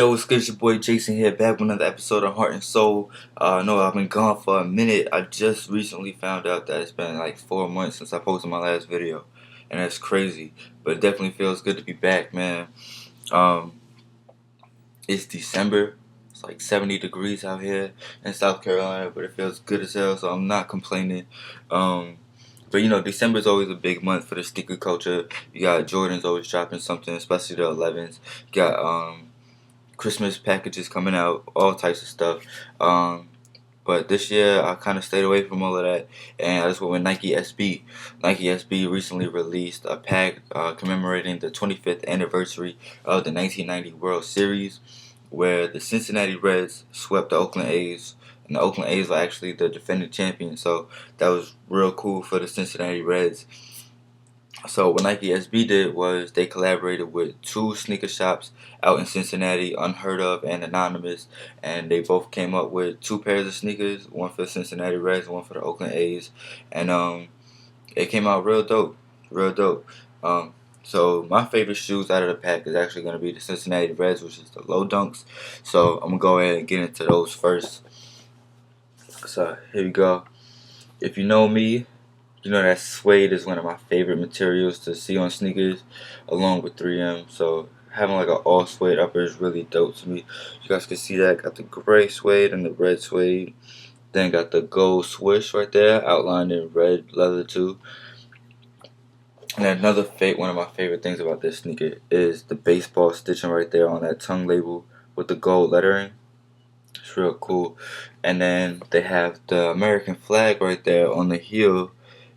Yo, it's good? It's your boy Jason here, back with another episode of Heart and Soul. No, I've been gone for a minute. I just recently found out that it's been like 4 months since I posted my last video, and that's crazy. But it definitely feels good to be back, man. Um, it's December. It's like 70 degrees out here in South Carolina, but it feels good as hell, so I'm not complaining. Um, but December is always a big month for the sneaker culture. You got Jordan's always dropping something, especially the 11s. You got Christmas packages coming out, all types of stuff. But this year I kind of stayed away from all of that, and I just went with Nike SB. Nike SB recently released a pack commemorating the 25th anniversary of the 1990 World Series, where the Cincinnati Reds swept the Oakland A's, and the Oakland A's were actually the defending champions. So that was real cool for the Cincinnati Reds. So what Nike SB did was they collaborated with two sneaker shops out in Cincinnati, Unheardof and Anonymous, and they both came up with two pairs of sneakers, one for the Cincinnati Reds and one for the Oakland A's, and it came out real dope, real dope. So my favorite shoes out of the pack is actually going to be the Cincinnati Reds, which is the low dunks. So I'm going to go ahead and get into those first. So here we go. If you know me, you know that suede is one of my favorite materials to see on sneakers, along with 3M. So having like an all suede upper is really dope to me. You guys can see that. Got the gray suede and the red suede. Then got the gold swoosh right there, outlined in red leather too. And another one of my favorite things about this sneaker is the baseball stitching right there on that tongue label with the gold lettering. It's real cool. And then they have the American flag right there on the heel,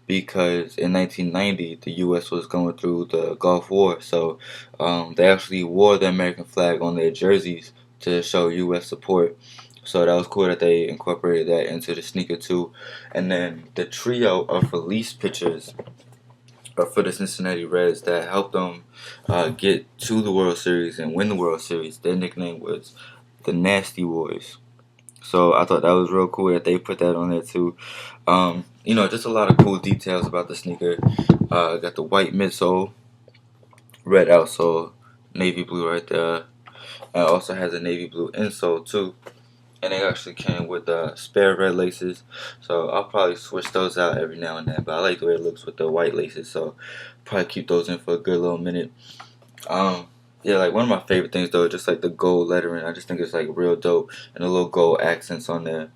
because in 1990 the U.S. was going through the Gulf War, so they actually wore the American flag on their jerseys to show U.S. support. So that was cool that they incorporated that into the sneaker too. And then the trio of release pictures are for the Cincinnati Reds that helped them get to the World Series and win the World Series. Their nickname was the Nasty Boys. So I thought that was real cool that they put that on there too. Just a lot of cool details about the sneaker. Got the white midsole, red outsole, navy blue right there. And it also has a navy blue insole too. And they actually came with spare red laces. So I'll probably switch those out every now and then. But I like the way it looks with the white laces. So probably keep those in for a good little minute. Yeah, like one of my favorite things though, just like the gold lettering. I just think it's like real dope, and the little gold accents on there.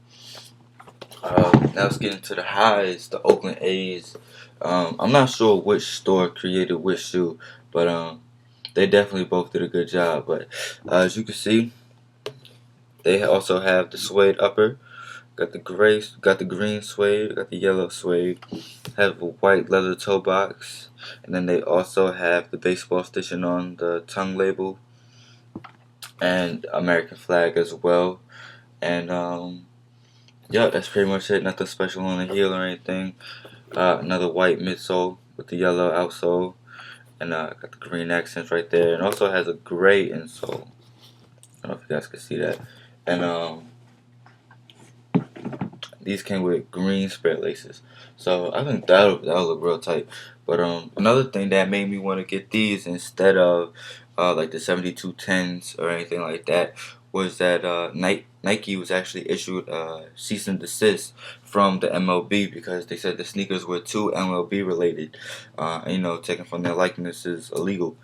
Now let's get into the highs, the Oakland A's. I'm not sure which store created which shoe, but they definitely both did a good job. But as you can see, they also have the suede upper. Got the green suede, got the yellow suede, have a white leather toe box, and then they also have the baseball stitching on the tongue label, and American flag as well. And yeah, that's pretty much it. Nothing special on the heel or anything. Another white midsole with the yellow outsole, and got the green accents right there, and also has a gray insole. I don't know if you guys can see that. And these came with green spread laces, so I think that'll look real tight. But another thing that made me want to get these instead of like the 7210s or anything like that was that Nike was actually issued a cease and desist from the MLB, because they said the sneakers were too MLB related. Taken from their likeness is illegal.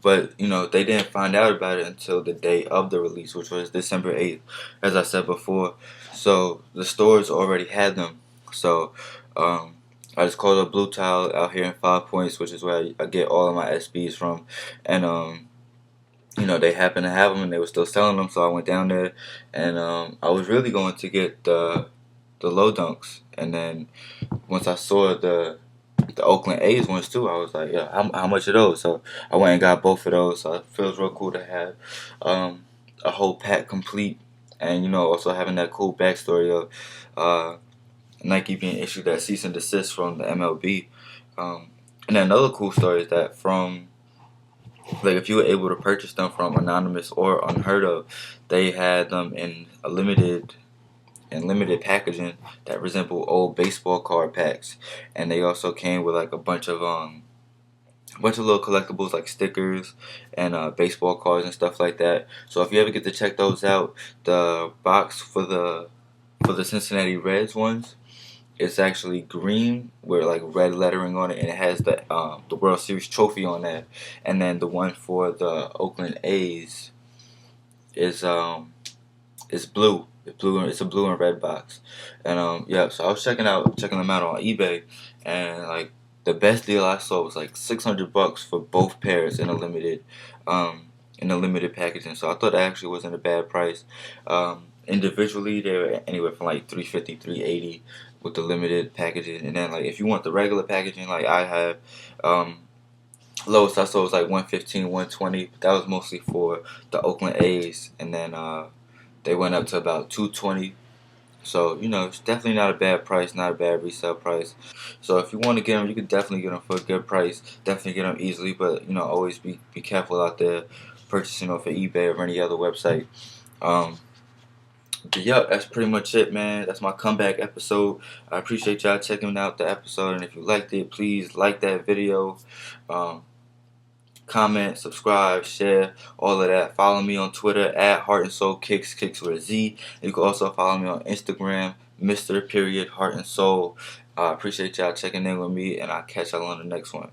But they didn't find out about it until the day of the release, which was December 8th, as I said before. So the stores already had them. So I just called up Blue Tile out here in 5 Points, which is where I get all of my SBs from. And they happened to have them and they were still selling them, so I went down there, and I was really going to get the low dunks. And then once I saw the Oakland A's ones too, I was like, yeah, how much are those? So I went and got both of those. So it feels real cool to have a whole pack complete, and also having that cool backstory of Nike being issued that cease and desist from the MLB. And then another cool story is that if you were able to purchase them from Anonymous or Unheardof, they had them in limited packaging that resemble old baseball card packs, and they also came with like a bunch of a bunch of little collectibles like stickers and baseball cards and stuff like that. So if you ever get to check those out, the box for the Cincinnati Reds ones, it's actually green with like red lettering on it, and it has the World Series trophy on there. And then the one for the Oakland A's is it's blue. It's blue. It's a blue and red box. And yeah. So I was checking them out on eBay, and like the best deal I saw was like $600 for both pairs in a limited packaging. So I thought that actually wasn't a bad price. Individually, they were anywhere from like 350, 380 with the limited packaging, and then like if you want the regular packaging, like I have, lowest I saw was like 115, 120. But that was mostly for the Oakland A's, and then they went up to about 220. So it's definitely not a bad price, not a bad resale price. So if you want to get them, you can definitely get them for a good price. Definitely get them easily, but always be careful out there purchasing off of eBay or any other website. Um, but yeah, that's pretty much it, man. That's my comeback episode. I appreciate y'all checking out the episode, and if you liked it, please like that video. Um, Comment, subscribe, share, all of that. Follow me on Twitter at Heart and Soul Kicks, Kicks with a Z. You can also follow me on Instagram, Mr. Heart and Soul. I appreciate y'all checking in with me, and I'll catch y'all on the next one.